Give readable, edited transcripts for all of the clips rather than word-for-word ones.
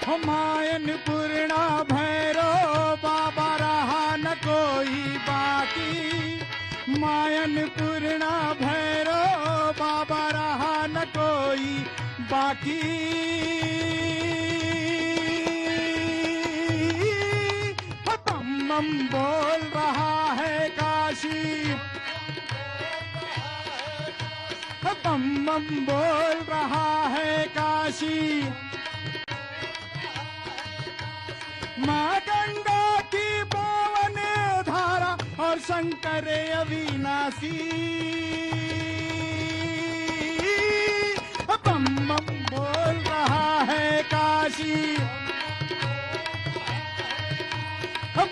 मायन पूर्णा भैरो बाबा रहा न कोई बाकी। मायन पूर्णा भैरो बाबा रहा न कोई बाकी। बम बम बोल रहा है काशी। बम बम बोल रहा है काशी। माँ गंगा की पावन धारा और शंकर अविनाशी। बम बम बोल रहा है काशी।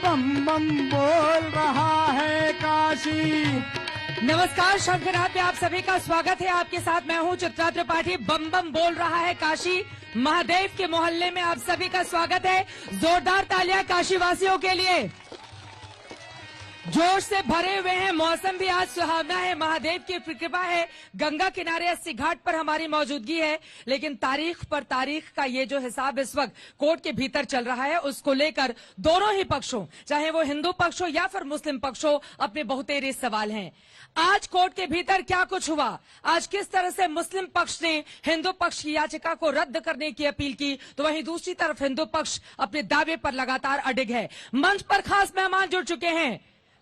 बम बम बोल रहा है काशी। नमस्कार, शंखनाद में आप सभी का स्वागत है। आपके साथ मैं हूं चित्रा त्रिपाठी। बम बम बोल रहा है काशी। महादेव के मोहल्ले में आप सभी का स्वागत है। जोरदार तालियां काशी वासियों के लिए। जोश से भरे हुए हैं, मौसम भी आज सुहावना है, महादेव की कृपा है। गंगा किनारे 80 घाट पर हमारी मौजूदगी है, लेकिन तारीख पर तारीख का ये जो हिसाब इस वक्त कोर्ट के भीतर चल रहा है, उसको लेकर दोनों ही पक्षों, चाहे वो हिंदू पक्ष हो या फिर मुस्लिम पक्ष हो, अपने बहुतेरे सवाल हैं। आज कोर्ट के भीतर क्या कुछ हुआ, आज किस तरह से मुस्लिम पक्ष ने हिंदू पक्ष की याचिका को रद्द करने की अपील की, तो वहीं दूसरी तरफ हिंदू पक्ष अपने दावे पर लगातार अडिग है। मंच पर खास मेहमान जुड़ चुके हैं।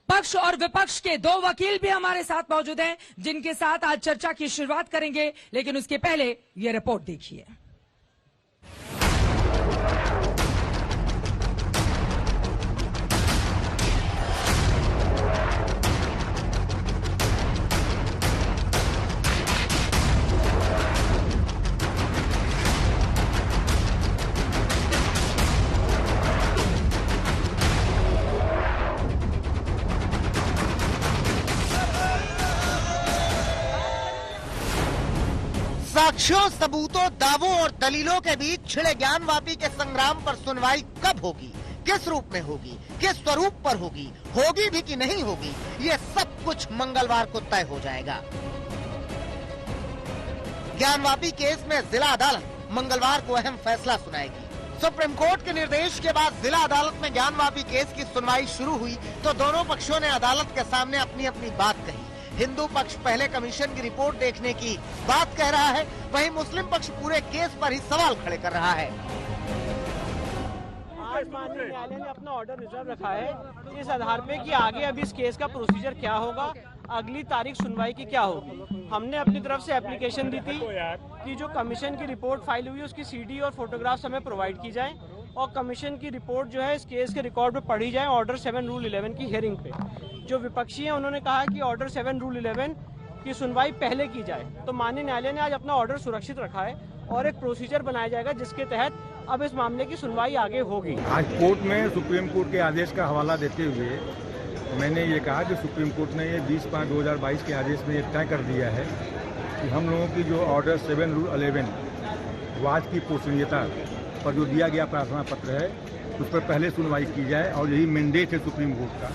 पक्ष और विपक्ष के दो वकील भी हमारे साथ मौजूद हैं, जिनके साथ आज चर्चा की शुरुआत करेंगे, लेकिन उसके पहले ये रिपोर्ट देखिए। साक्ष्यों, सबूतों, दावों और दलीलों के बीच छिड़े ज्ञानवापी के संग्राम पर सुनवाई कब होगी, किस रूप में होगी, किस स्वरूप पर होगी, होगी भी कि नहीं होगी, ये सब कुछ मंगलवार को तय हो जाएगा। ज्ञानवापी केस में जिला अदालत मंगलवार को अहम फैसला सुनाएगी। सुप्रीम कोर्ट के निर्देश के बाद जिला अदालत में ज्ञानवापी केस की सुनवाई शुरू हुई तो दोनों पक्षों ने अदालत के सामने अपनी अपनी बात कही। हिंदू पक्ष पहले कमीशन की रिपोर्ट देखने की बात कह रहा है, वहीं मुस्लिम पक्ष पूरे केस पर ही सवाल खड़े कर रहा है। आज माननीय न्यायालय ने अपना ऑर्डर रिजर्व रखा है इस आधार पे कि आगे अब इस केस का प्रोसीजर क्या होगा, अगली तारीख सुनवाई की क्या होगी। हमने अपनी तरफ से एप्लीकेशन दी थी कि जो कमीशन की रिपोर्ट फाइल हुई है उसकी सीडी और फोटोग्राफ्स हमें प्रोवाइड की जाए और कमीशन की रिपोर्ट जो है इस केस के रिकॉर्ड में पढ़ी जाए ऑर्डर 7 रूल 11 की हियरिंग पे। जो विपक्षी हैं उन्होंने कहा कि ऑर्डर 7 रूल 11 की सुनवाई पहले की जाए, तो माननीय न्यायालय ने आज अपना ऑर्डर सुरक्षित रखा है और एक प्रोसीजर बनाया जाएगा जिसके तहत अब इस मामले की सुनवाई आगे होगी। आज कोर्ट में सुप्रीम कोर्ट के आदेश का हवाला देते हुए मैंने ये कहा कि सुप्रीम कोर्ट ने ये 20/5/2022 के आदेश में ये तय कर दिया है कि हम लोगों की जो ऑर्डर 7 रूल 11 वाद की पोषणीयता पर जो दिया गया प्रार्थना पत्र है उस पर पहले सुनवाई की जाए और यही मैंडेट है सुप्रीम कोर्ट का।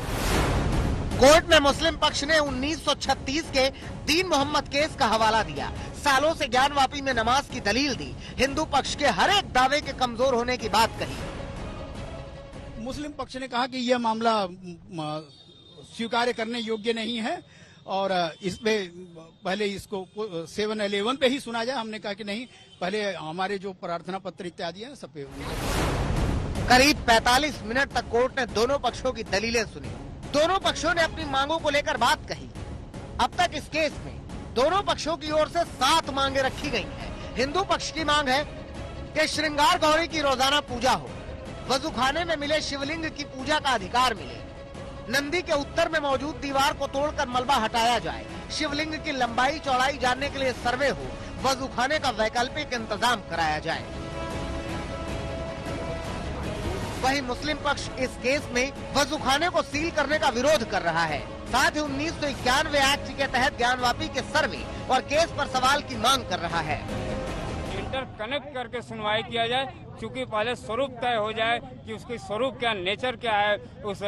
कोर्ट में मुस्लिम पक्ष ने 1936 के दीन मोहम्मद केस का हवाला दिया, सालों से ज्ञानवापी में नमाज की दलील दी, हिंदू पक्ष के हर एक दावे के कमजोर होने की बात कही। मुस्लिम पक्ष ने कहा कि यह मामला स्वीकार्य करने योग्य नहीं है और इसमें पहले इसको 7-11 पे ही सुना जाए। हमने कहा कि नहीं, पहले हमारे जो प्रार्थना पत्र इत्यादि है सब पे। करीब 45 मिनट तक कोर्ट ने दोनों पक्षों की दलीलें सुनी। दोनों पक्षों ने अपनी मांगों को लेकर बात कही। अब तक इस केस में दोनों पक्षों की ओर से 7 मांगे रखी गई हैं। हिंदू पक्ष की मांग है कि श्रृंगार गौरी की रोजाना पूजा हो, वजूखाने में मिले शिवलिंग की पूजा का अधिकार मिले, नंदी के उत्तर में मौजूद दीवार को तोड़कर मलबा हटाया जाए, शिवलिंग की लंबाई चौड़ाई जानने के लिए सर्वे हो, वजूखाने का वैकल्पिक इंतजाम कराया जाए। वहीं मुस्लिम पक्ष इस केस में वजूखाने को सील करने का विरोध कर रहा है। साथ ही 1991 एक्ट के तहत ज्ञानवापी के सर्वे और केस पर सवाल की मांग कर रहा है। इंटर कनेक्ट करके सुनवाई किया जाए चूंकि पहले स्वरूप तय हो जाए कि उसकी स्वरूप क्या, नेचर क्या है उस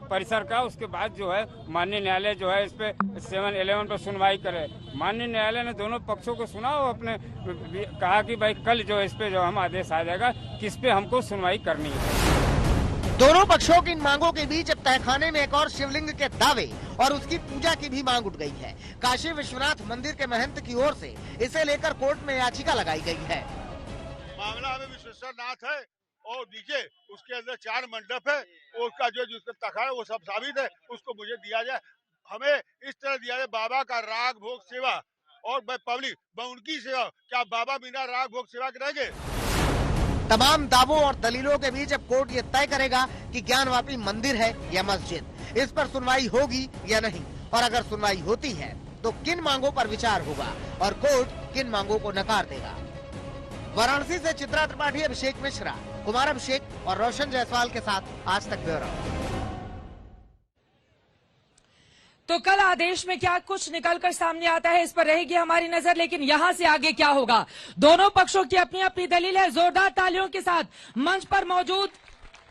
परिसर का, उसके बाद जो है माननीय न्यायालय जो है इस पे 7-11 पर सुनवाई करे। माननीय न्यायालय ने दोनों पक्षों को सुना और अपने कहा कि भाई कल जो इस पे जो हम आदेश आ जाएगा किस पे हमको सुनवाई करनी है। दोनों पक्षों की इन मांगों के बीच अब तहखाने में एक और शिवलिंग के दावे और उसकी पूजा की भी मांग उठ गई है। काशी विश्वनाथ मंदिर के महंत की ओर से इसे लेकर कोर्ट में याचिका लगाई गई है। मामला हमें विश्वेश्वर नाथ है और नीचे उसके अंदर 4 मंडप है, उसका जो जिसका तखा है वो सब साबित है, उसको मुझे दिया जाए। हमें इस तरह दिया जाए बाबा का राग भोग सेवा और पब्लिक उनकी सेवा। क्या बाबा बिना राग भोग सेवा के रहेंगे? तमाम दावों और दलीलों के बीच अब कोर्ट ये तय करेगा कि ज्ञानवापी मंदिर है या मस्जिद। इस पर सुनवाई होगी या नहीं, और अगर सुनवाई होती है तो किन मांगों पर विचार होगा और कोर्ट किन मांगों को नकार देगा। वाराणसी से चित्रा त्रिपाठी, अभिषेक मिश्रा, कुमार अभिषेक और रोशन जायसवाल के साथ आज तक ब्यूरो। तो कल आदेश में क्या कुछ निकलकर सामने आता है, इस पर रहेगी हमारी नजर। लेकिन यहां से आगे क्या होगा, दोनों पक्षों की अपनी अपनी दलील है। जोरदार तालियों के साथ मंच पर मौजूद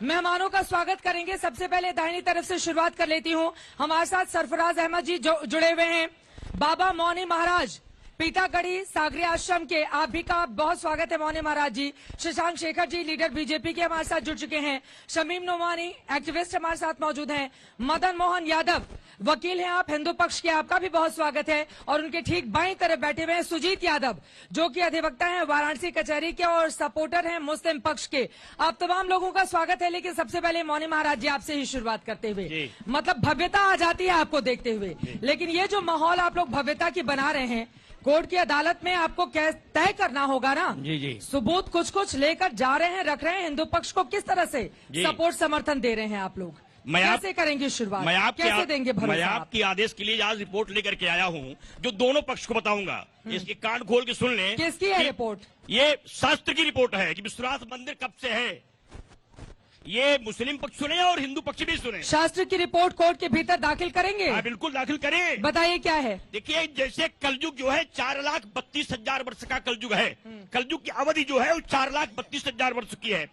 मेहमानों का स्वागत करेंगे। सबसे पहले दाहिनी तरफ से शुरुआत कर लेती हूं। हमारे साथ सरफराज अहमद जी जुड़े हुए हैं, बाबा मौनी महाराज पीतागढ़ी सागरी आश्रम के, आप भी का बहुत स्वागत है मौनी महाराज जी। शशांक शेखर जी लीडर बीजेपी के हमारे साथ जुड़ चुके हैं। शमीम नोमानी एक्टिविस्ट हमारे साथ मौजूद हैं। मदन मोहन यादव वकील हैं आप, हिंदू पक्ष के, आपका भी बहुत स्वागत है। और उनके ठीक बाईं तरफ बैठे हुए हैं सुजीत यादव, जो कि अधिवक्ता हैं वाराणसी कचहरी के और सपोर्टर हैं मुस्लिम पक्ष के। आप तमाम लोगों का स्वागत है। लेकिन सबसे पहले मौनी महाराज जी आपसे ही शुरुआत करते हुए, मतलब भव्यता आ जाती है आपको देखते हुए, लेकिन ये जो माहौल आप लोग भव्यता की बना रहे हैं, कोर्ट की अदालत में आपको तय करना होगा ना। जी। सबूत कुछ लेकर जा रहे हैं, रख रहे हैं, हिंदू पक्ष को किस तरह से सपोर्ट समर्थन दे रहे हैं आप लोग, कैसे करेंगे शुरुआत, कैसे देंगे भरोसा? मैं आपके आदेश के लिए आज रिपोर्ट लेकर के आया हूँ, जो दोनों पक्ष को बताऊंगा। इसके कान खोल के सुन लें। किसकी है रिपोर्ट? ये शास्त्र की रिपोर्ट है कि विश्वनाथ मंदिर कब से है। ये मुस्लिम पक्ष सुने और हिंदू पक्ष भी सुने। शास्त्र की रिपोर्ट कोर्ट के भीतर दाखिल करेंगे? हाँ, बिल्कुल दाखिल करें। बताइए क्या है। देखिए, जैसे कलयुग जो है 4,32,000 वर्ष का कलयुग है। कलयुग की अवधि जो है वो 4,32,000 वर्ष की है।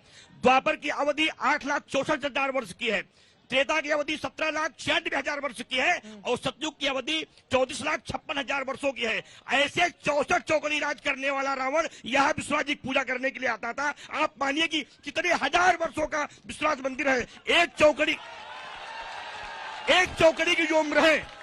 द्वापर की अवधि 8,64,000 वर्ष की है। त्रेता की अवधि 17,96,000 वर्ष की है और सतयुग की अवधि 34,56,000 वर्षों की है। ऐसे 64 चौकड़ी राज करने वाला रावण यहाँ विश्वनाथ जी पूजा करने के लिए आता था। आप मानिए कि कितने हजार वर्षों का विश्वनाथ मंदिर है। एक चौकड़ी की जो उम्र है,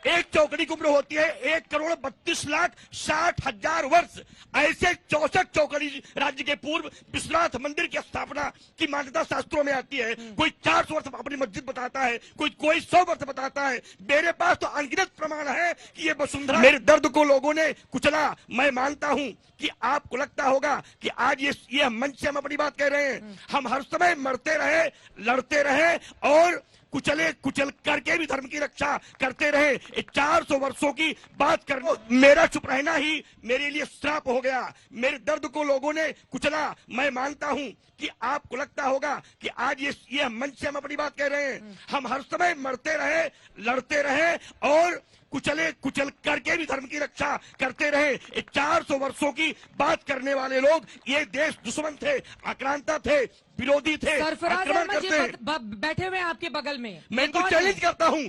एक चौकड़ी की उम्र होती है 1,32,60,000 वर्ष। ऐसे 64 चौकड़ी राज्य के पूर्व विश्वनाथ मंदिर की स्थापना की मान्यता शास्त्रों में आती है। कोई 400 वर्ष अपनी मस्जिद बताता है, कोई 100 वर्ष बताता है। मेरे पास तो अनगिनत प्रमाण है कि ये वसुंधरा। मेरे दर्द को लोगों ने कुचला। मैं मानता हूं कि आपको लगता होगा कि आज ये मंच से हम अपनी बात कह रहे हैं। हम हर समय मरते रहे, लड़ते रहे और कुचल करके भी धर्म की रक्षा करते रहे। 400 वर्षों की बात करना, मेरा चुप रहना ही मेरे लिए श्राप हो गया। मेरे दर्द को लोगों ने कुचला। मैं मानता हूं कि आपको लगता होगा कि आज ये मंच से हम अपनी बात कह रहे हैं। हम हर समय मरते रहे, लड़ते रहे और कुचल करके भी धर्म की रक्षा करते रहे। 400 वर्षों की बात करने वाले लोग ये देश दुश्मन थे, आक्रांता थे, विरोधी थे, आक्रमण करते हैं। बैठे हुए आपके बगल में, मैं इनको चैलेंज करता हूँ,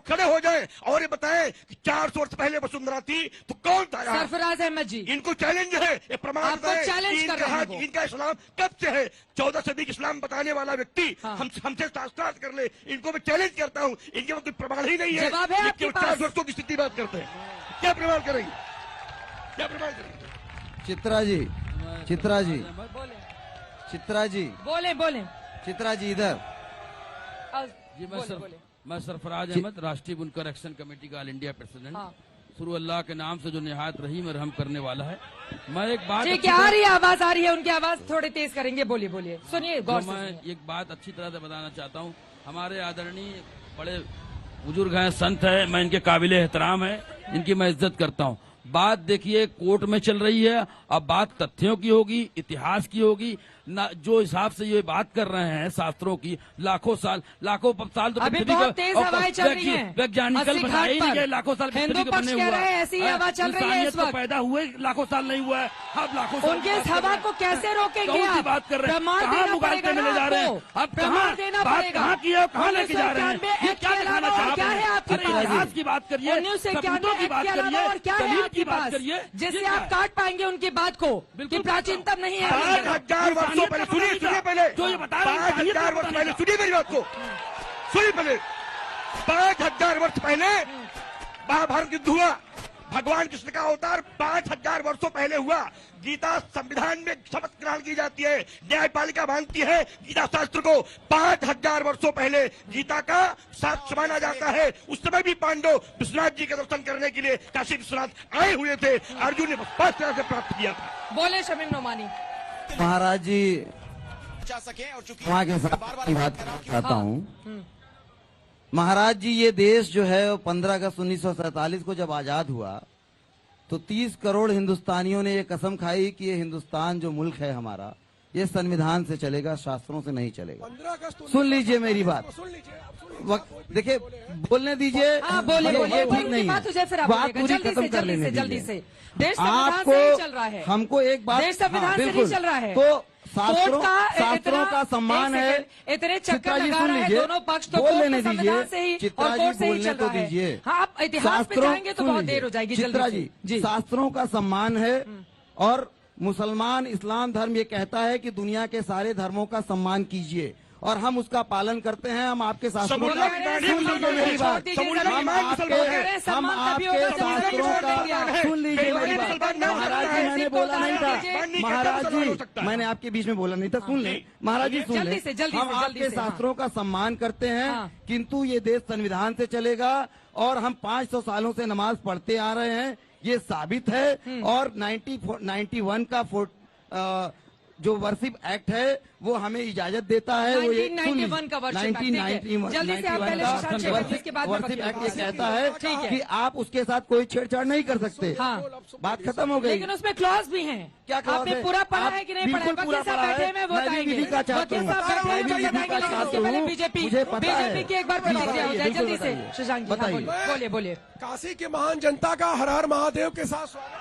खड़े हो जाएं और ये बताएं कि 400 वर्ष पहले वसुंधरा थी तो कौन था? सरफराज अहमद जी, इनको चैलेंज है, ये प्रमाण बताएं इनका इस्लाम कब से है। 14 सदी का इस्लाम बताने वाला व्यक्ति हमसे शास्त्रार्थ कर ले। इनको मैं चैलेंज करता हूँ, इनके कोई प्रमाण ही नहीं है। 400 वर्षों की स्थिति बात करते हैं, क्या प्रमाण करेंगे, क्या प्रमाण करेंगे? चित्रा जी बोले चित्रा जी इधर जी। मैं सरफराज अहमद, राष्ट्रीय बुनकर एक्शन कमेटी का ऑल इंडिया प्रेसिडेंट। शुरू अल्लाह के नाम से जो निहायत रहीम रहम करने वाला है। मैं एक बात आ रही है, आवाज आ रही है, उनकी आवाज थोड़े तेज करेंगे, बोलिए सुनिए गौर से। मैं एक बात अच्छी तरह से बताना चाहता हूँ। हमारे आदरणीय बड़े बुजुर्ग हैं, संत है, मैं इनके काबिल एहतराम है, इनकी मैं इज्जत करता हूँ। बात देखिए कोर्ट में चल रही है, अब बात तथ्यों की होगी, इतिहास की होगी। ना जो हिसाब से ये बात कर रहे हैं शास्त्रों की, लाखों साल तो अभी पृथ्वी बहुत का- तेज और हवाएं चल रही हैं। वैज्ञानिकल 80 बनाए ही नहीं घाट गए, पर लाखों साल हिंदू पृथ्वी का पक्ष बने कह हुआ रहे हैं ऐसी हवा चल रही है इंसानियत इस तो वक्त। पैदा हुए लाखों साल नहीं हुआ है, अब लाखों साल उनके की इस बात कर हवा रहे हैं। को कैसे रोकेंगे कौन सी आप? बात कर रहे हैं? प्रमाण कहाँ देना मुगालते पड़ेगा में ले ना जा रहे हैं? आपको। अब प्रमाण कहाँ देना बात पड़ेगा। कहाँ की है, कहाँ लेके जा रहे हैं? 1991 ये क्या एक्ट के दिखाना अलावा चाह और क्या रहे है हैं? आपके अरे पास? इतिहास की बात करिए, 1991 सबूतों की एक्ट बात के अलावा करिए, और क्या है दलील आपके की बात पास करिए। जिससे ये आप काट पाएंगे उनकी बात को कि बिल्कुल प्राचीनतम नहीं है 5,000 वर्षों पहले सुनिए पहले जो ये बता रहे हैं, 5,000 वर्ष पहले सुनिए मेरी बात को, सुनिए पहले 5,000 वर्ष पहले महाभारत युद्ध हुआ, भगवान कृष्ण का अवतार 5,000 वर्षों पहले हुआ। गीता संविधान में शपथ ग्रहण की जाती है, न्यायपालिका मानती है गीता शास्त्र को। 5,000 वर्षों पहले गीता का साक्ष्य माना जाता है। उस समय भी पांडव विश्वनाथ जी के दर्शन करने के लिए काशी विश्वनाथ आए हुए थे, अर्जुन ने 5 तरह से प्राप्त किया था। बोले शमीम नोमानी। महाराज जी वहाँ के साथ की बात करता हूँ। महाराज जी ये देश जो है 15 अगस्त 1947 को जब आजाद हुआ तो 30 करोड़ हिंदुस्तानियों ने ये कसम खाई कि ये हिंदुस्तान जो मुल्क है हमारा, ये संविधान से चलेगा, शास्त्रों से नहीं चलेगा। सुन लीजिए मेरी बात, देखिए बोलने दीजिए। हाँ, बोले ये बोले ठीक नहीं बात है, तुझे फिर आप बात बोलिएगा। पूरी जल्दी खत्म से कर जल्दी लेने से जल्दी दीजिए। से देश संविधान से ही चल रहा है। हमको एक बात, देश संविधान से ही बिल्कुल। चल रहा है। तो कोर्ट का शास्त्रों का सम्मान है। इतने चित्रा चक्कर जी लगा सुन रहे हैं लीजिए, दोनों पक्ष, तो बोल कोर्ट लेने के संविधान दीजिए। से ही चित्रा और जी कोर्ट से ही बोलने चल तो रहा है। दीजिए। हाँ, आप इतिहास पे जाएंगे तो सुन बहुत देर हो लीजिए। जाएगी। चित्रा जल्दी जी, शास्त्रों का सम्मान है और मुसलमान इस्लाम धर्म ये कहता है कि दुनिया के सारे धर्मों का सम्मान कीजिए और हम उसका पालन करते हैं। हम आपके शास्त्रों का, सुन लीजिए मेरी बात, हम आपके शास्त्रों का, सुन लीजिए मेरी बात। महाराज जी मैंने बोला नहीं था, महाराज जी मैंने आपके बीच में बोला नहीं था, सुन ले महाराज जी, सुन ले। हम आपके शास्त्रों का सम्मान करते हैं, किंतु ये देश संविधान से चलेगा और हम 500 सालों से नमाज पढ़ते आ रहे हैं, ये साबित है। और 91 का जो वर्शिप एक्ट है वो हमें इजाजत देता है। 1991 का वर्शिप एक्ट, ठीक है। जल्दी से आप पहले सुशांत शेखर, इसके बाद वर्शिप एक्ट ये कहता है ठीक है कि आप उसके साथ कोई छेड़छाड़ नहीं कर सकते। हाँ। बात खत्म हो गई। लेकिन उसमें क्लॉज भी हैं। क्या क्लॉज आपने है? पूरा पढ़ा आप है कि नहीं पढ़ा है? बिल्कुल पूरा वकील साहब पढ़ा बैठे है। हैं, मैं वो मैं भी बताएंगे। विधि का छात्र वकील हूँ। साहब बैठे हैं, मैं भी वो विधि का बताएंगे। छात्र उसके पहले हूँ। बीजेपी मुझे पता है। की एक बार प्रतिक्रिया हो जाए बिल्कुल जल्दी से। बताइए। शशांक जी, हाँ, बताइए। बोलिए बोलिए। काशी की महान जनता का हर हर महादेव के साथ स्वागत।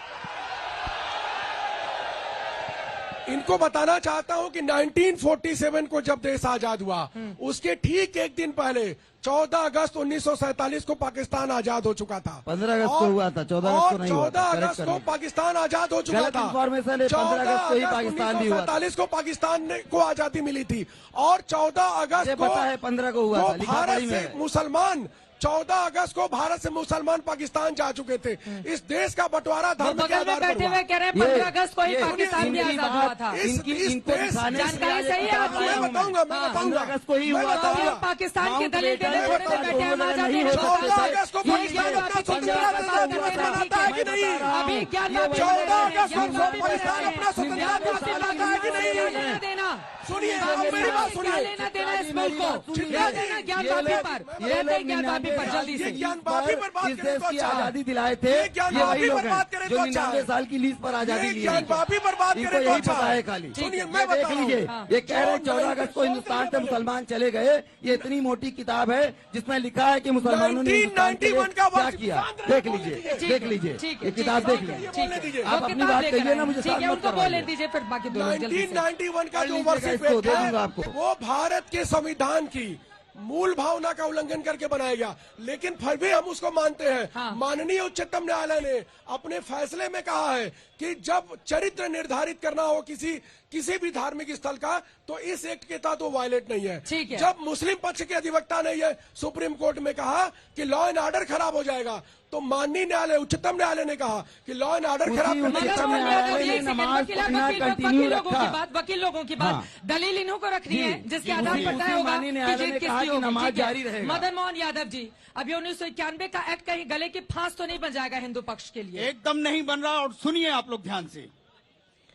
इनको बताना चाहता हूं कि 1947 को जब देश आजाद हुआ उसके ठीक एक दिन पहले 14 अगस्त 1947 को पाकिस्तान आजाद हो चुका था। 15 अगस्त को हुआ था, 14 अगस्त को नहीं हुआ था। 14 करेक्ट अगस्त को करें। पाकिस्तान आजाद हो चुका गलत था। इंफॉर्मेशन है, 15 अगस्त को ही पाकिस्तान भी हुआ था। 1947 को पाकिस्तान को आजादी मिली थी और 14 अगस्त मुझे को पता है 15 को हुआ था, लिखा भारत पढ़ी में से है। मुसलमान 14 अगस्त को भारत से मुसलमान पाकिस्तान जा चुके थे। इस देश का बंटवारा वो धर्म के बगल में आधार पर बैठे हुआ। हुए कह रहे हैं 15 अगस्त को ही ये पाकिस्तान भी इनकी आजाद हुआ बात- था। इनको दिखाने से जानकारी सही है आपकी? मैं बताऊंगा, मैं बताऊंगा। 15 अगस्त को ही मैं हुआ था। बताऊंगा। पाकिस्तान की दलील देने माउंट थोड़े बेटन से बैठे हैं, हम आजादी नहीं नहीं हो होता। 14 अगस्त को ये पाकिस्तान ज्ञान अपना वापी की स्वतंत्रता बात दिवस करते हैं, मनाता है कि नहीं? अभी ज्ञान वापी 14 अगस्त को ज्ञान वापी पाकिस्तान अपना स्वतंत्रता दिवस मनाता है कि नहीं? लेना देना सुनिए, आप मेरी बात क्या सुनिए। लेना देना इस मुल्क को? क्या देना ज्ञान वापी पर? कहते हैं ज्ञान वापी पर जल्दी ये से। ज्ञान वापी पर बात इस करें देश तो की अच्छा है। आजादी दिलाए थे, ये ज्ञान ये वही वापी लोग पर बात करें हैं तो जो अच्छा 99 है। साल की लीज पर आजादी ये ली ज्ञान वापी पर बात इनको करें तो यही अच्छा पता है है। खाली। सुनिए, ये मैं देख बता रहा लीजिए, हूँ। ये कह रहे हैं 14 अगस्त को हिंदुस्तान से मुसलमान चले गए। ये इतनी मोटी किताब है जिसमें लिखा है कि मुसलमानों ने हिंदुस्तान के लिए 1991 का क्या वर्ष किया। देख लीजिए, देख लीजिए, ये किताब देख लीजिए। आप अपनी बात कहिए ना, मुझे ठीक है, साथ मत उनको बोलने करवाइए। दीजिए, फिर बाकी दो लोग जल्दी से। 1991 का जो लीजिएगा वर्षिप इसको, एक्ट दे दूंगा है आपको। वो भारत के संविधान की मूल भावना का उल्लंघन करके बनाया गया, लेकिन फिर भी हम उसको मानते हैं। हाँ। माननीय उच्चतम न्यायालय ने अपने फैसले में कहा है कि जब चरित्र निर्धारित करना हो किसी भी धार्मिक स्थल का, तो इस एक्ट के तहत वो वायलेट नहीं है। ठीक है। जब मुस्लिम पक्ष के अधिवक्ता ने ये सुप्रीम कोर्ट में कहा कि लॉ एंड ऑर्डर खराब हो जाएगा, तो माननीय न्यायालय उच्चतम न्यायालय ने कहा कि लॉ एंड ऑर्डर खराब करने मगर उच्चतम वो न्यायालय ने एक सेकंड, नमाज वकील पढ़ना वकील कंटिन्यू लोगों की रखा। बात, वकील लोगों की बात, हाँ। दलील इन्हों को रखनी जी, है जिसके जी, आधार उसी- पर तय उसी होगा माननीय कि न्यायालय जीत ने किसकी कहा कि होगी। नमाज ठीक है। जारी रहेगा। मदन मोहन यादव जी, अभी 1991 का एक्ट कहीं गले की फांस तो नहीं बन जाएगा हिंदू पक्ष के लिए? एकदम नहीं बन रहा। और सुनिए आप लोग ध्यान से,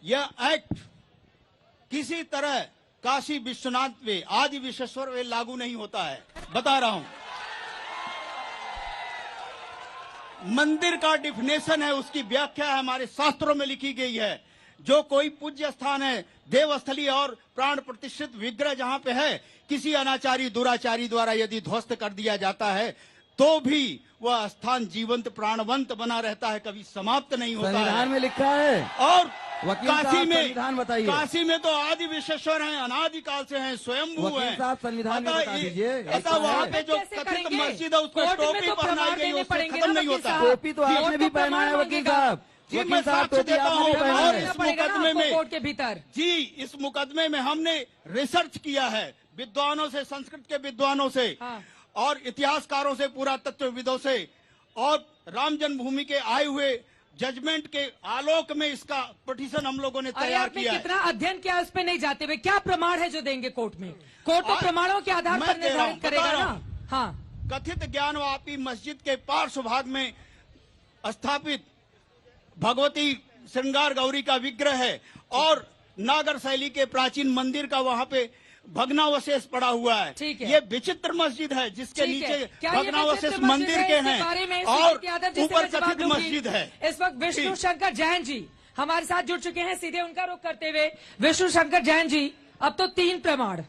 यह एक्ट किसी तरह काशी विश्वनाथ वे, आदि विश्वेश्वर वे लागू नहीं होता है। बता रहा हूं, मंदिर का डिफिनेशन है, उसकी व्याख्या हमारे शास्त्रों में लिखी गई है। जो कोई पूज्य स्थान है, देवस्थली और प्राण प्रतिष्ठित विग्रह जहां पे है, किसी अनाचारी दुराचारी द्वारा यदि ध्वस्त कर दिया जाता है तो भी वह स्थान जीवंत प्राणवंत बना रहता है, कभी समाप्त नहीं होता है। संविधान में लिखा है। और वकील साहब, संविधान बताइए। काशी में तो आदि विश्वेश्वर हैं, अनादिकाल से हैं, स्वयंभू वकील हैं। साहब, संविधान में बता दीजिए। अतः वहाँ पे जो कथित मस्जिद है उसको टोपी पहनाई गई, उससे खत्म नहीं होता। टोपी तो आपने भी पहना है वकील साहब। जी, मैं साक्ष्य देता हूँ। और इस मुकदमे में कोर्ट के भीतर जी, इस मुकदमे में हमने रिसर्च किया है विद्वानों से, संस्कृत के विद्वानों से और इतिहासकारों से, पुरातत्वविदों से, और राम जन्मभूमि के आए हुए जजमेंट के आलोक में इसका पिटीशन हम लोगों ने तैयार किया है। कितना अध्ययन किया उस पर नहीं जाते हुए, क्या प्रमाण है जो देंगे कोर्ट में? कोर्ट तो प्रमाणों के आधार पर निर्धारित करेगा ना। हाँ, कथित ज्ञानवापी मस्जिद के पार्श्व भाग में स्थापित भगवती श्रृंगार गौरी का विग्रह है और नागर शैली के प्राचीन मंदिर का वहाँ पे भग्नावशेष पड़ा हुआ है। ठीक है। ये विचित्र मस्जिद है जिसके ठीक है। नीचे क्या ये भग्नावशेष विचित्र मस्जिद मंदिर है? के इसके हैं बारे में और सुजीत यादव जी से ऊपर मैं जवाब कथित दूंगी। मस्जिद है। इस वक्त विष्णु शंकर जैन जी हमारे साथ जुड़ चुके हैं, सीधे उनका रुख करते हुए। विष्णु शंकर जैन जी, अब तो 3 प्रमाण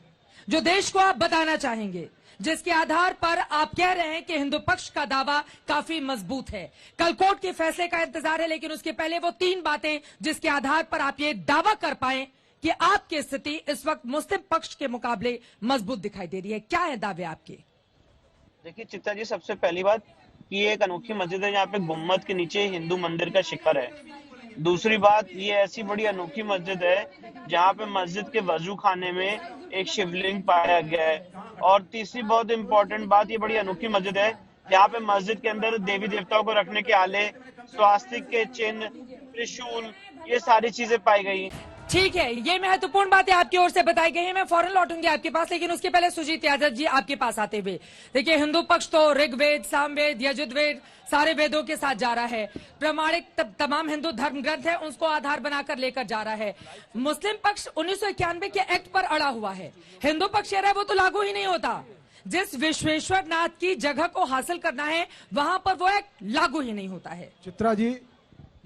जो देश को आप बताना चाहेंगे, जिसके आधार पर आप कह रहे हैं कि हिंदू पक्ष का दावा काफी मजबूत है। कल कोर्ट के फैसले का इंतजार है, लेकिन उसके पहले वो 3 बातें जिसके आधार पर आप ये दावा कर पाए कि आपकी स्थिति इस वक्त मुस्लिम पक्ष के मुकाबले मजबूत दिखाई दे रही है। क्या है दावे आपके? देखिए चित्ता जी, सबसे पहली बात कि ये एक अनोखी मस्जिद है, यहाँ पे गुम्मद के नीचे हिंदू मंदिर का शिखर है। दूसरी बात, ये ऐसी बड़ी अनोखी मस्जिद है जहाँ पे मस्जिद के वजू खाने में एक शिवलिंग पाया गया है। और तीसरी बहुत इंपॉर्टेंट बात, ये बड़ी अनोखी मस्जिद है जहाँ पे मस्जिद के अंदर देवी देवताओं को रखने के आले, स्वास्तिक के चिन्ह, त्रिशूल, ये सारी चीजें पाई गई। ठीक है, ये महत्वपूर्ण बातें आपकी ओर से बताई गई है। मैं फौरन लौटूंगी आपके पास, लेकिन उसके पहले सुजीत यादव जी आपके पास आते हुए, देखिए हिंदू पक्ष तो ऋग्वेद, सामवेद, यजुर्वेद सारे वेदों के साथ जा रहा है। प्रमाणिक तमाम हिंदू धर्म ग्रंथ है, उसको आधार बनाकर लेकर जा रहा है। मुस्लिम पक्ष 1991 के एक्ट पर अड़ा हुआ है। हिंदू पक्ष कह रहा है वो तो लागू ही नहीं होता। जिस विश्वेश्वर नाथ की जगह को हासिल करना है वहां पर वो एक्ट लागू ही नहीं होता है। चित्रा जी,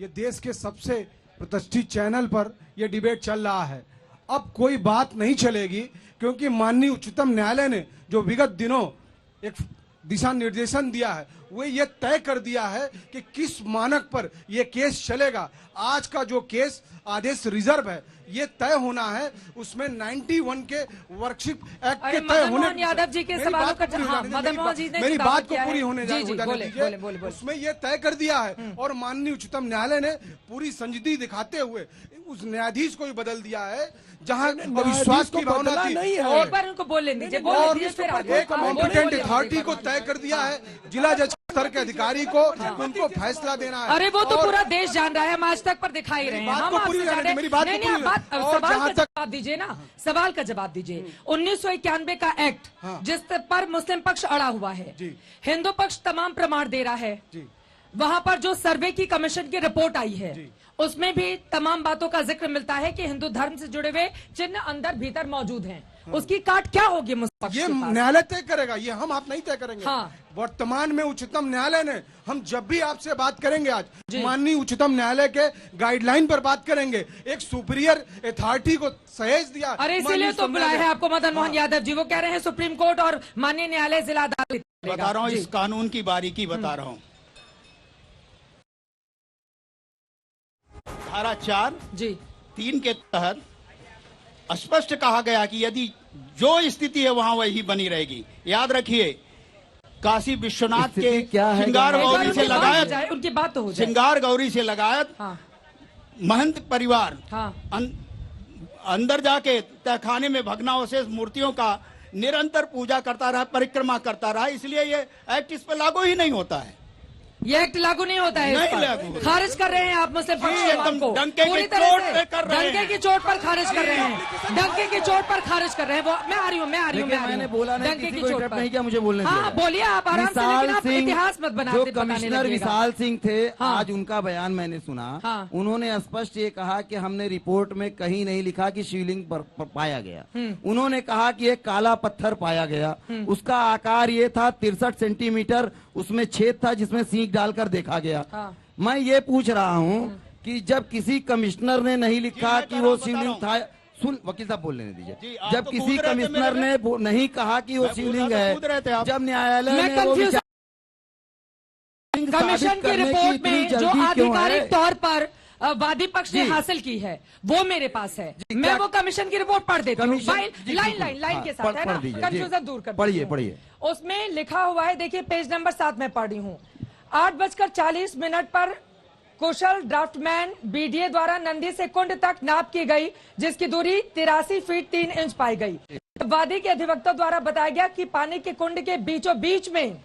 ये देश के सबसे प्रतिष्ठित चैनल पर यह डिबेट चल रहा है। अब कोई बात नहीं चलेगी, क्योंकि माननीय उच्चतम न्यायालय ने जो विगत दिनों एक दिशा निर्देशन दिया है, वो ये तय कर दिया है कि किस मानक पर यह केस चलेगा। आज का जो केस आदेश रिजर्व है, ये तय होना है उसमें 91 के वर्कशिप एक्ट के तय होने। यादव जी के सवालों का मेरी बात को पूरी होने दीजिए। उसमें ये तय कर दिया है और माननीय उच्चतम न्यायालय ने पूरी संजीदगी दिखाते हुए उस न्यायाधीश को भी बदल दिया है जहां अविश्वास की भावना थी, और पर उनको बोलने दीजिए। एक कॉम्पिटेंट अथॉरिटी को तय कर दिया है, जिला जज स्तर के अधिकारी को उनको फैसला देना है। अरे वो तो पूरा देश जान रहा है, हम आज तक पर दिखाई रहे हैं। मेरी बात सवाल का जवाब दीजिए ना, सवाल का जवाब दीजिए। 1991 का एक्ट जिस पर मुस्लिम पक्ष अड़ा हुआ है, हिंदू पक्ष तमाम प्रमाण दे रहा है। वहां पर जो सर्वे की कमीशन की रिपोर्ट आई है उसमें भी तमाम बातों का जिक्र मिलता है कि हिंदू धर्म से जुड़े हुए चिन्ह अंदर भीतर मौजूद हैं। उसकी काट क्या होगी? ये न्यायालय तय करेगा, ये हम आप नहीं तय करेंगे। वर्तमान में उच्चतम न्यायालय ने, हम जब भी आपसे बात करेंगे आज माननीय उच्चतम न्यायालय के गाइडलाइन पर बात करेंगे। एक सुपीरियर अथॉरिटी को सहेज दिया। अरे इसीलिए तो बुलाया है आपको मदन मोहन यादव जी। वो कह रहे हैं सुप्रीम कोर्ट और माननीय न्यायालय जिला अदालत। बता रहा हूँ, इस कानून की बारीकी बता रहा हूँ। धारा 4(3) के तहत स्पष्ट कहा गया कि यदि जो स्थिति है वहां वही बनी रहेगी। याद रखिए, काशी विश्वनाथ के श्रृंगार गौरी से लगायत, उनकी बात तो हो जाए, श्रृंगार गौरी से लगायत महंत परिवार अंदर जाके तहखाने में भग्नावशेष मूर्तियों का निरंतर पूजा करता रहा, परिक्रमा करता रहा। इसलिए ये एक्ट इस पर लागू ही नहीं होता है। ये एक्ट लागू नहीं होता है। नहीं लागू। खारिज कर रहे हैं आप मुस्लिम पक्ष के बात को डंके पूरी की तरह चोट से। पे कर रहे हैं। डंके की चोट पर खारिज कर रहे हैं। डंके की चोट पर खारिज कर रहे हैं। वो मैं आ रही हूँ मैंने बोला नहीं, डंके किसी की को चोट इंटरप्ट पर। नहीं किया, मुझे बोलने हाँ बोलिए आप आराम से, लेकिन आप इतिहास मत बनाते। जो कमिश्नर विशाल सिंह थे, आज उनका बयान मैंने सुना। उन्होंने स्पष्ट ये कहा कि हमने रिपोर्ट में कहीं नहीं लिखा कि शिवलिंग पाया गया। उन्होंने कहा कि एक काला पत्थर पाया गया, उसका आकार ये था 63 सेंटीमीटर, उसमें छेद था जिसमें सींग प्लास्टिक डालकर देखा गया। मैं ये पूछ रहा हूँ कि जब किसी कमिश्नर ने नहीं लिखा कि वो शिवलिंग था, सुन वकील साहब बोल लेने दीजिए, जब किसी कमिश्नर ने नहीं कहा कि वो शिवलिंग है, जब न्यायालय ने वो कमीशन की रिपोर्ट में जो आधिकारिक तौर पर वादी पक्ष ने हासिल की है वो मेरे पास है, मैं वो कमीशन की रिपोर्ट पढ़ देती हूँ लाइन के साथ, है ना, कंफ्यूजन दूर कर। पढ़िए। उसमें लिखा हुआ है, देखिए पेज नंबर 7 में पढ़ रही हूँ। 8:40 पर कुशल ड्राफ्टमैन बीडीए द्वारा नंदी से कुंड तक नाप की गई, जिसकी दूरी 83 फीट 3 इंच पाई गई। वादी के अधिवक्ता द्वारा बताया गया कि पानी के कुंड के बीचों बीच में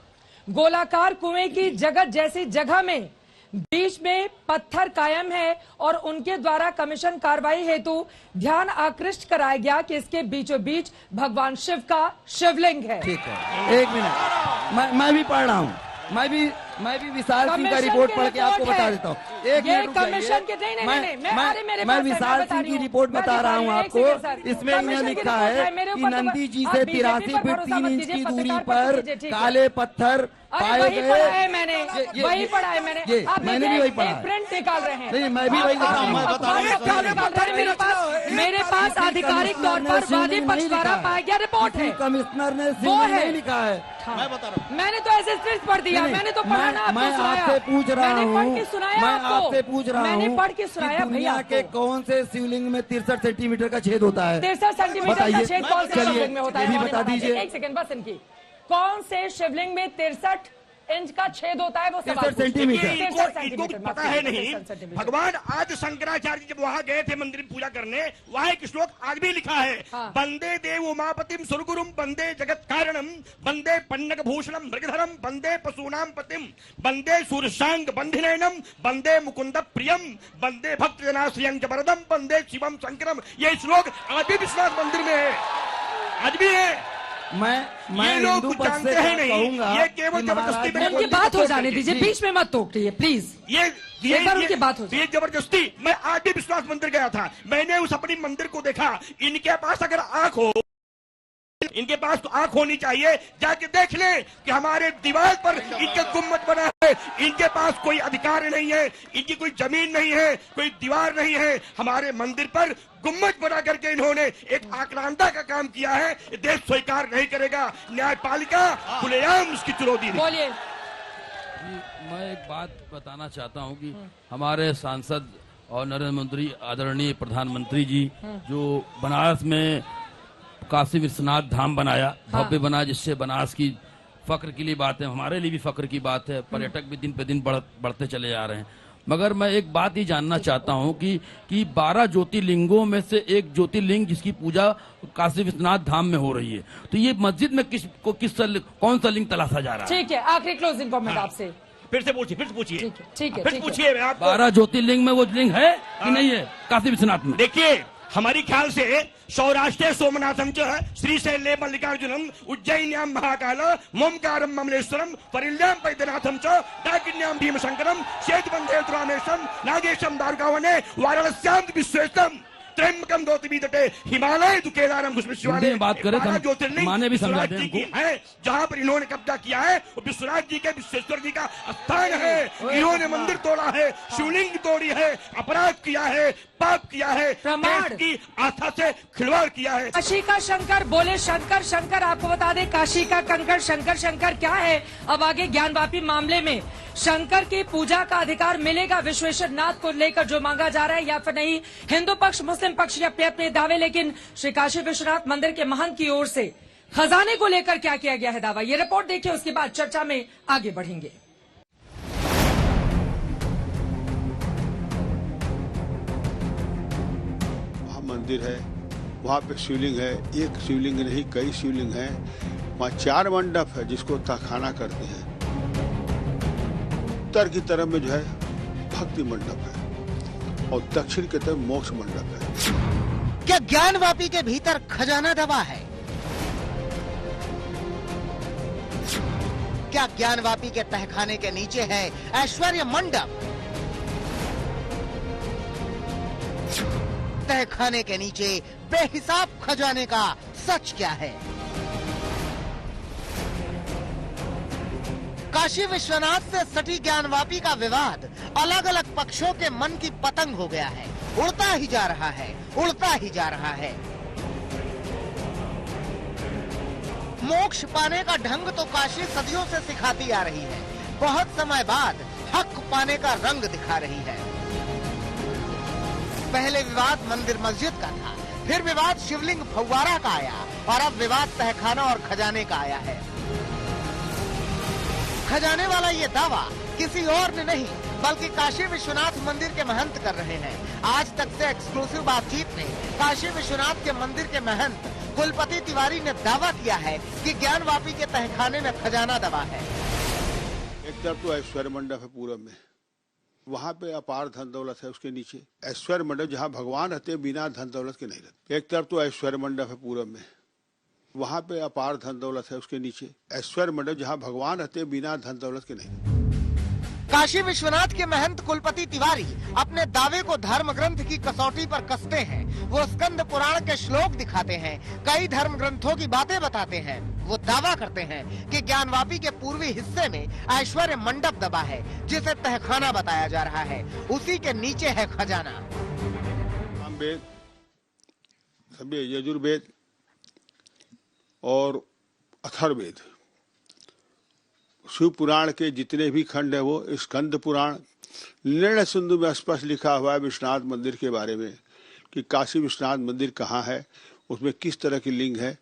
गोलाकार कुएं की जगह जैसी जगह में बीच में पत्थर कायम है और उनके द्वारा कमीशन कार्रवाई हेतु ध्यान आकृष्ट कराया गया कि इसके बीचों बीच भगवान शिव का शिवलिंग है। ठीक है, 1 मिनट, मैं भी पढ़ रहा हूँ, मैं भी विशाल सिंह का रिपोर्ट पढ़ के आपको बता देता हूँ। कमीशन के मैं विशाल सिंह की रिपोर्ट बता रहा हूँ आपको। इसमें इन्होंने लिखा है कि नंदी जी से 83 फीट 3 इंच की दूरी पर काले पत्थर पाए गए। वही पढ़ा है मैंने भी वही पढ़ा है। प्रिंट निकाल रहे हैं, नहीं मैं भी वही मेरे पास आधिकारिक तौर पर वादी पक्ष द्वारा पाया गया रिपोर्ट है। कमिश्नर ने नहीं लिखा है, मैं बता रहा हूँ। मैंने तो ऐसे स्क्रिप्ट पढ़ दिया, मैंने तो पढ़ा ना, मैं आपसे पूछ रहा हूँ, मैंने पढ़ के सुनाया भैया। के कौन से शिवलिंग में 63 सेंटीमीटर का छेद होता है? 63 सेंटीमीटर का छेद कौन से शिवलिंग में होता है? बता दीजिए। 1 सेकंड बस इनकी, कौन से शिवलिंग में 63 इंच का छेद होता है? वो 63 सेंटीमीटर। इनको पता है नहीं। भगवान आदि शंकराचार्य जब वहाँ गए थे मंदिर में पूजा करने, वहाँ एक श्लोक आज भी लिखा है, वंदे देव उमापतिम सुरगुरुम वंदे जगत कारणम वंदे पन्नक भूषणम मृगधरम वंदे पशूनाम पतिम वंदे सूर्यशांग बंधिनैनम वंदे मुकुंद प्रियम वंदे भक्त जनाश्रियं च वरदम वंदे शिवम शंकरम। ये श्लोक आज भी विश्वनाथ मंदिर में है, आज भी है। मैं लोग हिंदू पक्ष से कहूंगा, ये केवल जबरदस्ती उनकी बात हो जाने दीजिए, बीच में मत टोकिए प्लीज। ये उनकी बात हो ये जबरदस्ती। मैं आज भी विश्वास मंदिर गया था, मैंने उस अपनी मंदिर को देखा। इनके पास अगर आंख हो, इनके पास तो आंख होनी चाहिए, जाके देख ले कि हमारे दीवार पर इनका गुम्बद बना है। इनके पास कोई अधिकार नहीं है, इनकी कोई जमीन नहीं है, कोई दीवार नहीं है। हमारे मंदिर पर गुम्बद बना करके इन्होंने एक आक्रांता का काम किया है, देश स्वीकार नहीं करेगा। न्यायपालिका खुलेआम इसकी चुनौती दी। बोलिए। मैं एक बात बताना चाहता हूं कि हमारे सांसद और नरेंद्र मोदी आदरणीय प्रधानमंत्री जी जो बनारस में काशी विश्वनाथ धाम बनाया, भव्य बना, जिससे बनारस की फक्र की लिए बात है, हमारे लिए भी फक्र की बात है। पर्यटक भी दिन पे दिन बढ़ते चले जा रहे हैं। मगर मैं एक बात ही जानना चाहता हूं कि 12 ज्योतिर्लिंगों में से एक ज्योतिर्लिंग जिसकी पूजा काशी विश्वनाथ धाम में हो रही है, तो ये मस्जिद में कौन सा लिंग तलाशा जा रहा है? ठीक है, आखिरी क्लोजिंग कमेंट आपसे। फिर से पूछिए, ठीक है। पूछिए। 12 ज्योतिर्लिंग में वो लिंग है कि नहीं है काशी विश्वनाथ में? देखिए, हमारी ख्याल से सौराष्ट्र सोमनाथम च श्रीशैले मल्लिकार्जुनम उज्जैन्याम महाकाल मोमकारम ममलेश्वरम परिल्याम पैद्यनाथम च डाकिन्याम भीमशंकरम श्वेतबंधे रामेशम नागेशम दारुकावने वाराणस्याम विश्वेशम त्र्यंबकम गौतमी तटे हिमालय दुकेदारम घुसमिश्वालय। बात करें तो माने भी समझा दें हमको है, जहाँ पर इन्होंने कब्जा किया है वो विश्वनाथ जी के विश्वेश्वर जी का स्थान है। इन्होंने मंदिर तोड़ा है, शिवलिंग तोड़ी है, अपराध किया है, पाप किया है, देश की आस्था से खिलवाड़ किया है। काशी का शंकर बोले शंकर शंकर। आपको बता दें काशी का कंकड़ शंकर शंकर क्या है। अब आगे ज्ञानवापी मामले में शंकर की पूजा का अधिकार मिलेगा विश्वेश्वर नाथ को लेकर जो मांगा जा रहा है या फिर नहीं। हिंदू पक्ष मुस्लिम पक्ष अपने अपने दावे, लेकिन श्री काशी विश्वनाथ मंदिर के महंत की ओर से खजाने को लेकर क्या किया गया है दावा, ये रिपोर्ट देखिए, उसके बाद चर्चा में आगे बढ़ेंगे। मंदिर है, वहाँ पे शिवलिंग है, एक शिवलिंग नहीं कई शिवलिंग है। वहाँ 4 मंडप है जिसको तहखाना करते हैं। उत्तर की तरफ में जो है भक्ति मंडप है और दक्षिण की तरफ मोक्ष मंडप है। क्या ज्ञानवापी के भीतर खजाना दबा है? क्या ज्ञानवापी के तहखाने के नीचे है ऐश्वर्य मंडप? तहखाने के नीचे बेहिसाब खजाने का सच क्या है? काशी विश्वनाथ से सटी ज्ञानवापी का विवाद अलग अलग पक्षों के मन की पतंग हो गया है। उड़ता ही जा रहा है, उड़ता ही जा रहा है। मोक्ष पाने का ढंग तो काशी सदियों से सिखाती आ रही है, बहुत समय बाद हक पाने का रंग दिखा रही है। पहले विवाद मंदिर मस्जिद का था, फिर विवाद शिवलिंग फव्वारा का आया और अब विवाद तहखाना और खजाने का आया है। खजाने वाला ये दावा किसी और ने नहीं बल्कि काशी विश्वनाथ मंदिर के महंत कर रहे हैं। आज तक से एक्सक्लूसिव बातचीत में काशी विश्वनाथ के मंदिर के महंत कुलपति तिवारी ने दावा किया है कि ज्ञानवापी के तहखाने में खजाना दबा है। एक तरफ तो ऐश्वर्य मंडप है पूरब में, वहाँ पे अपार धन दौलत है, उसके नीचे ऐश्वर्य मंडप जहाँ भगवान रहते हैं, बिना धन दौलत के नहीं रहते। एक तरफ तो ऐश्वर्य मंडप है पूरब में, वहाँ पे अपार धन दौलत है, उसके नीचे ऐश्वर्य मंडप जहाँ भगवान रहते हैं, बिना धन दौलत के नहीं रहते। काशी विश्वनाथ के महंत कुलपति तिवारी अपने दावे को धर्म ग्रंथ की कसौटी पर कसते हैं। वो स्कंद पुराण के श्लोक दिखाते हैं, कई धर्म ग्रंथों की बातें बताते हैं। वो दावा करते हैं कि ज्ञानवापी के पूर्वी हिस्से में ऐश्वर्य मंडप दबा है, जिसे तहखाना बताया जा रहा है। उसी के नीचे है खजाना। वेद, सभी यजुर्वेद और अथर्ववेद, शिव पुराण के जितने भी खंड है, वो स्कंद पुराण, निर्णय सिंधु में स्पष्ट लिखा हुआ है विश्वनाथ मंदिर के बारे में कि काशी विश्वनाथ मंदिर कहाँ है, उसमें किस तरह की लिंग है।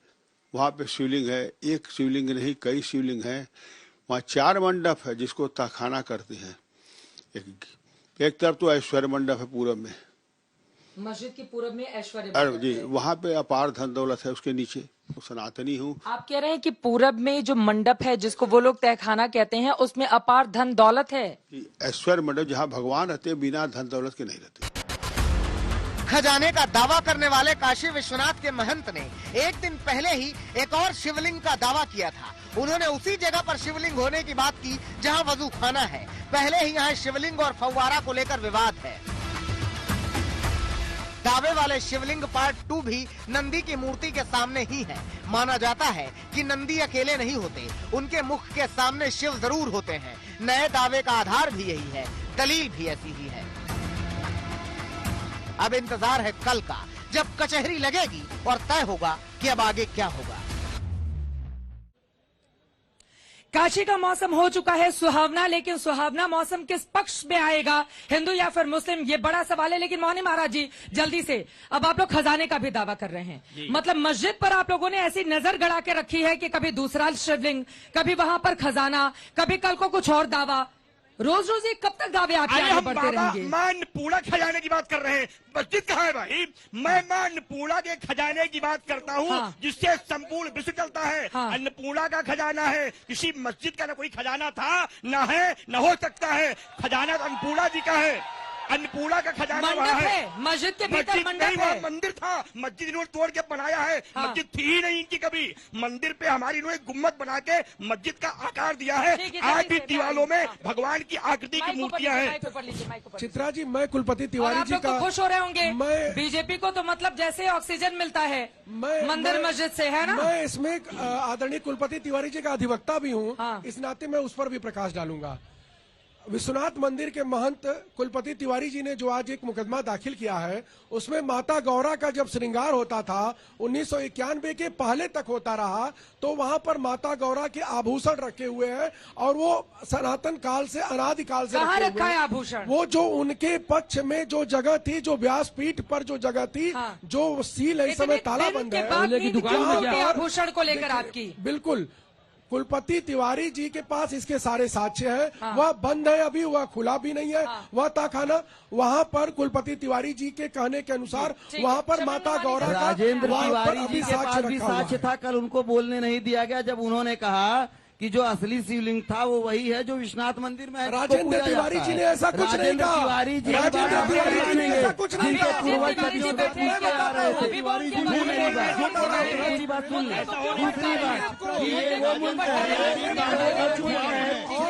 वहाँ पे शिवलिंग है, एक शिवलिंग नहीं कई शिवलिंग है। वहाँ 4 मंडप है जिसको तहखाना करते हैं। एक तरफ तो ऐश्वर्य मंडप है पूरब में, मस्जिद की पूरब में ऐश्वर्य जी, वहाँ पे अपार धन दौलत है, उसके नीचे तो सनातनी हूँ। आप कह रहे हैं कि पूरब में जो मंडप है जिसको वो लोग तहखाना कहते हैं, उसमें अपार धन दौलत है। ऐश्वर्य मंडप जहाँ भगवान रहते हैं, बिना धन दौलत के नहीं रहते। खजाने का दावा करने वाले काशी विश्वनाथ के महंत ने एक दिन पहले ही एक और शिवलिंग का दावा किया था। उन्होंने उसी जगह पर शिवलिंग होने की बात की जहां वजू खाना है। पहले ही यहाँ शिवलिंग और फव्वारा को लेकर विवाद है। दावे वाले शिवलिंग पार्ट 2 भी नंदी की मूर्ति के सामने ही है। माना जाता है कि नंदी अकेले नहीं होते, उनके मुख के सामने शिव जरूर होते हैं। नए दावे का आधार भी यही है, दलील भी ऐसी ही है। अब इंतजार है कल का, जब कचहरी लगेगी और तय होगा कि अब आगे क्या होगा। काशी का मौसम हो चुका है सुहावना, लेकिन सुहावना मौसम किस पक्ष में आएगा, हिंदू या फिर मुस्लिम, ये बड़ा सवाल है। लेकिन मोहनी महाराज जी, जल्दी से, अब आप लोग खजाने का भी दावा कर रहे हैं, मतलब मस्जिद पर आप लोगों ने ऐसी नजर गड़ा के रखी है कि कभी दूसरा शिवलिंग, कभी वहां पर खजाना, कभी कल को कुछ और दावा। रोज रोज ये कब तक दावे आपके आगे बढ़ते रहेंगे? मां अन्नपूर्णा खजाने की बात कर रहे हैं, मस्जिद कहाँ है भाई? मैं मां अन्नपूर्णा के खजाने की बात करता हूँ। हाँ। जिससे संपूर्ण विश्व चलता है। हाँ। अन्नपूर्णा का खजाना है, किसी मस्जिद का ना कोई खजाना था, ना है, ना हो सकता है। खजाना तो अन्नपूर्णा जी का है, अन्नपूर्णा का खजाना वहाँ है। मस्जिद के भीतर मंडप है। मंदिर था, मस्जिद इन्होंने तोड़ के बनाया है। हाँ। मस्जिद थी ही नहीं इनकी कभी। मंदिर पे हमारी इन्होंने गुम्मद बना के मस्जिद का आकार दिया है। आज भी दीवालों में भगवान की आकृति की मूर्तियां हैं। चित्रा जी, मैं कुलपति तिवारी जी का खुश हो रहे होंगे। बीजेपी को तो मतलब जैसे ऑक्सीजन मिलता है मंदिर मस्जिद से, है ना? मैं इसमें आदरणीय कुलपति तिवारी जी का अधिवक्ता भी हूँ। इस नाते मैं उस पर भी प्रकाश डालूंगा। विश्वनाथ मंदिर के महंत कुलपति तिवारी जी ने जो आज एक मुकदमा दाखिल किया है, उसमें माता गौरा का जब श्रृंगार होता था 1991 के पहले तक होता रहा, तो वहां पर माता गौरा के आभूषण रखे हुए हैं और वो सनातन काल से, अनादिकाल से कहाँ रखा है आभूषण? वो जो उनके पक्ष में जो जगह थी, जो व्यासपीठ पर जो जगह थी, जो सील इस समय ताला बंद है, आभूषण को लेकर आपकी बिल्कुल कुलपति तिवारी जी के पास इसके सारे साक्ष्य है। वह बंद है, अभी वह खुला भी नहीं है। वह तहखाना, वहाँ पर कुलपति तिवारी जी के कहने के अनुसार वहाँ पर माता गौरा का राजेंद्र तिवारी जी के पास भी साक्ष्य था। कल उनको बोलने नहीं दिया गया जब उन्होंने कहा कि जो असली शिवलिंग था वो वही है जो विश्वनाथ मंदिर में है। राजेंद्र तिवारी जी ने ऐसा कुछ नहीं कहा। तिवारी जी ऐसा कुछ नहीं कहा। पूर्वज सदियों से पूछ के आ रहे थे। तिवारी जी मेरी बात सुन ले। दूसरी बात, ये वो मुल्क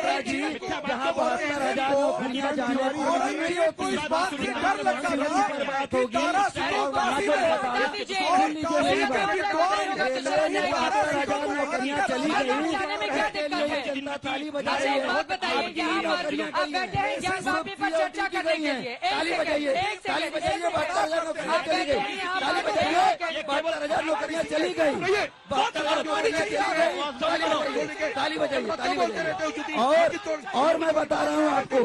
है जी जहाँ 72,000 नौकरियां जाने औरंगजेब को इस बात से डर लगता था कि दारा सिकोह काशी में नौकरियां चली गई। ताली बजाइए, बात बताइए, यहाँ पर आप बैठे हैं ज्ञानवापी पर चर्चा करने के लिए। ताली बजाइए, ताली बजाइए। 72,000 नौकरियां चली गई। ताली बजाइए, 72,000 नौकरियां चली गई। 72,000 नौकरियां चली गई। ताली बजाइए, ताली बजाइए। और मैं बता रहा हूँ आपको,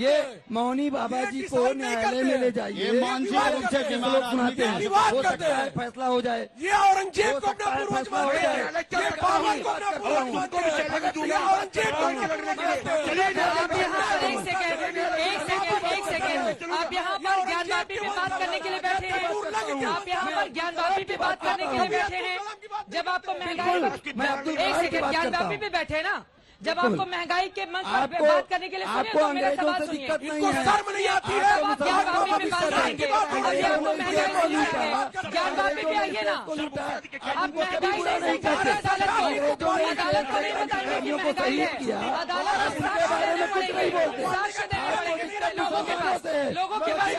ये मौनी बाबा जी को न्यायालय में ले जाइए। मानसिक रूप से बीमार लोग सुनाते हैं, हो सकता है फैसला हो जाए। ये औरंगजेब को अपना पूर्वज मानते हैं, ये बाबर को अपना पूर्वज मानते हैं, ये औरंगजेब को अपना पूर्वज मानते हैं। एक सेकेंड, आप यहाँ पर ज्ञानवापी पे बात करने के लिए बैठे हैं। आप यहाँ पर ज्ञानवापी पे बात करने के लिए बैठे हैं। जब आपको महंगाई पर, एक सेकेंड, ज्ञानवापी पे बैठे ना, जब आपको महंगाई के मंच पर बात करने के लिए सुनिए तो मेरा सवाल सुनिए। इनको शर्म नहीं आती है। ज्ञानवापी पे बात करेंगे, अभी आपको महंगाई को लेकर ज्ञानवापी पे आइए ना। आप महंगाई नहीं करते, अदालत को नहीं बताएंगे कि महंगाई है। अदालत लोगों के पास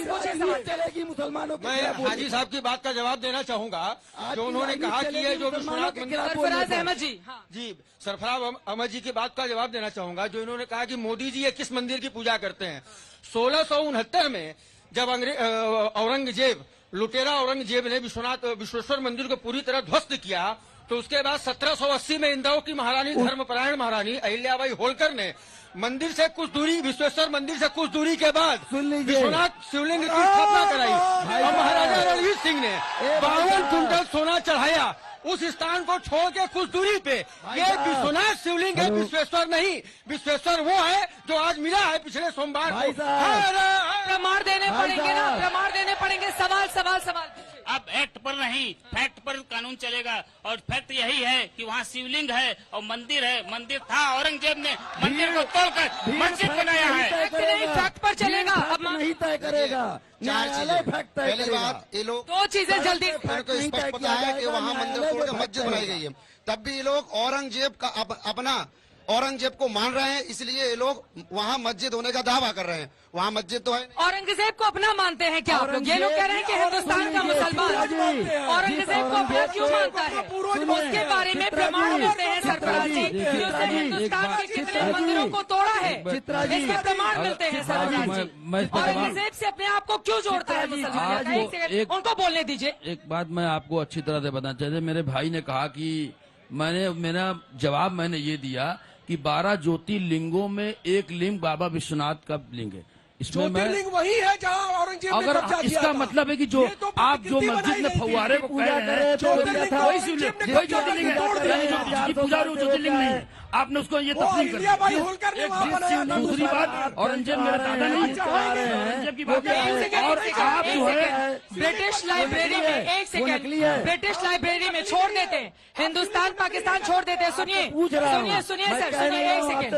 पूछे सवाल चलेगी मुसलमानों की। मैं हाजी साहब की बात का जवाब देना चाहूंगा, जो उन्होंने कहा कि ये जो विश्वनाथ सरफराज अहमद जी, जी सरफराज अहमद जी की बात का जवाब देना चाहूंगा, जो इन्होंने कहा कि मोदी जी ये किस मंदिर की पूजा करते हैं। 1669 में जब औरंगजेब, लुटेरा औरंगजेब ने विश्वेश्वर मंदिर को पूरी तरह ध्वस्त किया, तो उसके बाद 1780 में इंदौर की महारानी, धर्मपरायण महारानी अहिल्याबाई होलकर ने मंदिर से कुछ दूरी, विश्वेश्वर मंदिर से कुछ दूरी के बाद विश्वनाथ शिवलिंग की स्थापना कराई और महाराजा रणजीत सिंह ने 52 क्विंटल सोना चढ़ाया उस स्थान को छोड़ के कुछ दूरी पे। ये विश्वनाथ शिवलिंग है, विश्वेश्वर नहीं। विश्वेश्वर वो है जो आज मिला है पिछले सोमवार को। प्रमाण देने पड़ेंगे ना, प्रमाण देने पड़ेंगे। सवाल अब एक्ट पर नहीं, फैक्ट पर कानून चलेगा, और फैक्ट यही है कि वहाँ शिवलिंग है और मंदिर है। मंदिर था, औरंगजेब ने मंदिर को तोड़कर मस्जिद बनाया है। फैक्ट पर चलेगा, अब नहीं तय करेगा न्यायालय, फैक्ट तय करेगा। ये लोग दो चीजें जल्दी इनको स्पष्ट पता है कि वहाँ मंदिर तोड़ के मस्जिद बनाई गई है, तब भी ये लोग औरंगजेब का अपना औरंगजेब को मान रहे हैं, इसलिए ये लोग वहाँ मस्जिद होने का दावा कर रहे हैं। वहाँ मस्जिद तो है। औरंगजेब को अपना मानते हैं क्या आप लोग? ये लोग कह रहे हैं कि हिंदुस्तान का मुसलमान औरंगजेब को अपना क्यों मानता है? उसके बारे में प्रमाण मिलते हैं सरफराज जी कि उसने हिंदुस्तान के कितने मंदिरों को तोड़ा है, इसके प्रमाण मिलते हैं सरफराज जी। औरंगजेब से अपने आप को क्यों जोड़ता है मुसलमान? उनको बोलने दीजिए। एक बात मैं आपको अच्छी तरह से बताना चाहते, मेरे भाई ने कहा कि मेरा जवाब मैंने ये दिया कि 12 ज्योतिर्लिंगों में एक लिंग बाबा विश्वनाथ का लिंग है। इसमें ज्योतिर्लिंग वही है जहाँ औरंगजेब अगर ने कब्जा किया इसका था। मतलब है कि जो आप जो मस्जिद में फव्वारे को कह रहे हैं, वही ज्योतिर्लिंग है, ज्योतिर्लिंग नहीं है। आपने उसको ये तस्लीम कर दिया। दूसरी बात, औरंगजेब मेरा दादा नहीं, औरंगजेब की बात और आप जो है ब्रिटिश लाइब्रेरी में, एक सेकेंड, ब्रिटिश लाइब्रेरी में छोड़ देते हैं, हिंदुस्तान पाकिस्तान छोड़ देते हैं। सुनिए सर, सुनिए एक सेकेंड।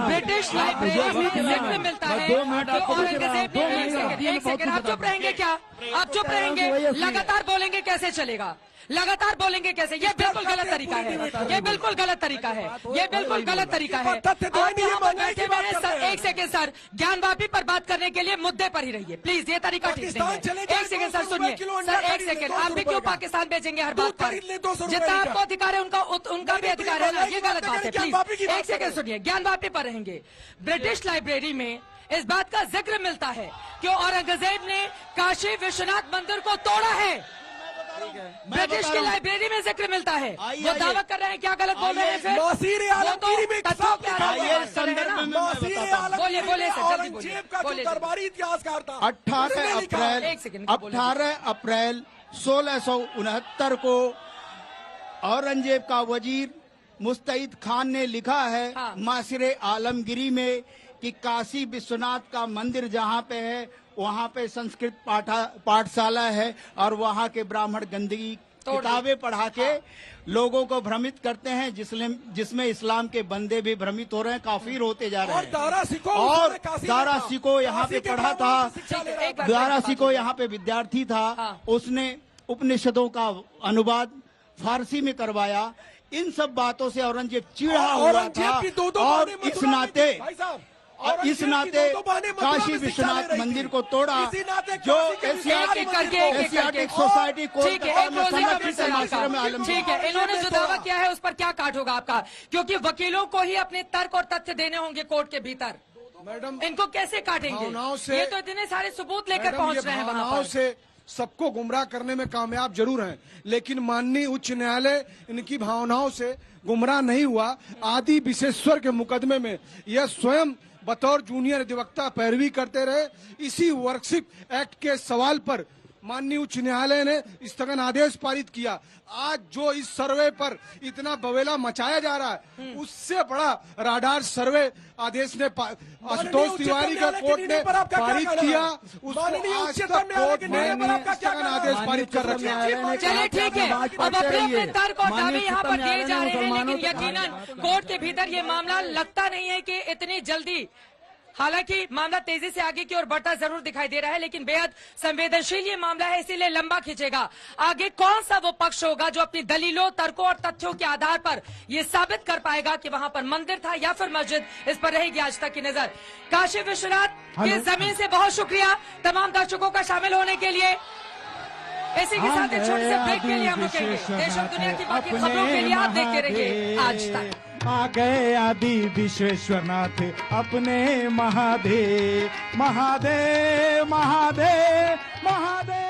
ब्रिटिश लाइब्रेरी में जिक्र मिलता है कि औरंगजेब ने, एक सेकेंड, आप चुप रहेंगे क्या? आप चुप रहेंगे? लगातार बोलेंगे कैसे चलेगा? लगातार बोलेंगे कैसे? ये बिल्कुल गलत तरीका है, ये बिल्कुल गलत तरीका है, ये बिल्कुल गलत तरीका है। आप यहाँ पर बैठे हुए हैं सर, एक सेकेंड सर, ज्ञानवापी पर बात करने के लिए मुद्दे पर ही रहिए प्लीज, ये तरीका ठीक नहीं है। एक सेकेंड सर, सुनिए सर, एक सेकेंड, आप भी क्यों पाकिस्तान बेचेंगे हर बात पर? जितना आपको अधिकार है उनका भी अधिकार है ना, ये गलत बात है। प्लीज एक सेकेंड सुनिए, ज्ञानवापी पर रहेंगे। ब्रिटिश लाइब्रेरी में इस बात का जिक्र मिलता है कि औरंगजेब ने काशी विश्वनाथ मंदिर को तोड़ा है। ब्रिटिश की लाइब्रेरी में जिक्र मिलता है, वो दावा कर रहे हैं, क्या गलत बोल रहे हैं? फिर बोलिए बोलिए। दरबारी इतिहासकार था। 18 अप्रैल 1669 को औरंगजेब का वजीर मुस्तैद खान ने लिखा है मासिरे आलमगिरी में कि काशी विश्वनाथ का मंदिर जहाँ पे है वहाँ पे संस्कृत पाठशाला है और वहाँ के ब्राह्मण गंदगी किताबें पढ़ा के लोगों को भ्रमित करते हैं, जिसमें इस्लाम के बंदे भी भ्रमित हो रहे हैं, काफिर होते जा रहे हैं। और दारा सिको यहाँ पे पढ़ा था, दारा सिको यहाँ पे विद्यार्थी था, उसने उपनिषदों का अनुवाद फारसी में करवाया। इन सब बातों से औरंगजेब चिढ़ा हुआ औरंगजेब था की दो और बहाने मत इस बनाने नाते की, भाई साहब, इस औरंगजेब नाते की दो बहाने मत काशी बनाने की शिक्षा विश्वनाथ ले रही मंदिर थी। को तोड़ा इसी नाते जो काशी के विश्वनाथ करके एशियाटिक सोसाइटी ठीक है, एक रोजे का मिशन माशरे में आलम ठीक है, इन्होंने जो दावा किया है उस पर क्या काट होगा आपका, क्योंकि वकीलों को ही अपने तर्क और तथ्य देने होंगे कोर्ट के भीतर। मैडम इनको कैसे काटेंगे? भावनाओं से ये तो इतने सारे सबूत लेकर मैडम, पहुंच ये रहे हैं वहां भावनाओं पर। से सबको गुमराह करने में कामयाब जरूर हैं, लेकिन माननीय उच्च न्यायालय इनकी भावनाओं से गुमराह नहीं हुआ। आदि विशेश्वर के मुकदमे में यह स्वयं बतौर जूनियर अधिवक्ता पैरवी करते रहे। इसी वर्कशिप एक्ट के सवाल पर माननीय उच्च न्यायालय ने स्थगन आदेश पारित किया। आज जो इस सर्वे पर इतना बवेला मचाया जा रहा है, उससे बड़ा राडार सर्वे आदेश ने आशुतोष तिवारी का कोर्ट ने पारित किया। उसको आज तक कोर्ट ने स्थगन आदेश पारित कर रखा है। चलिए ठीक है, अब अपने अपने तर्क और दावे यहाँ पर दिए जा रहे हैं, लेकिन यकीनन कोर्ट के भीतर ये मामला लगता नहीं है कि इतनी जल्दी, हालांकि मामला तेजी से आगे की ओर बढ़ता जरूर दिखाई दे रहा है, लेकिन बेहद संवेदनशील ये मामला है, इसीलिए लंबा खींचेगा। आगे कौन सा वो पक्ष होगा जो अपनी दलीलों, तर्कों और तथ्यों के आधार पर ये साबित कर पाएगा कि वहां पर मंदिर था या फिर मस्जिद, इस पर रहेगी आज तक की नजर। काशी विश्वनाथ की जमीन से बहुत शुक्रिया तमाम दर्शकों का शामिल होने के लिए। इसी के साथ एक छोटे से ब्रेक के लिए हम रुकेंगे। देश और दुनिया की बाकी खबरों के लिए आप देखते रहिए आज तक। आ गए आदि विश्वेश्वरनाथ अपने महादेव महादेव महादेव महादेव।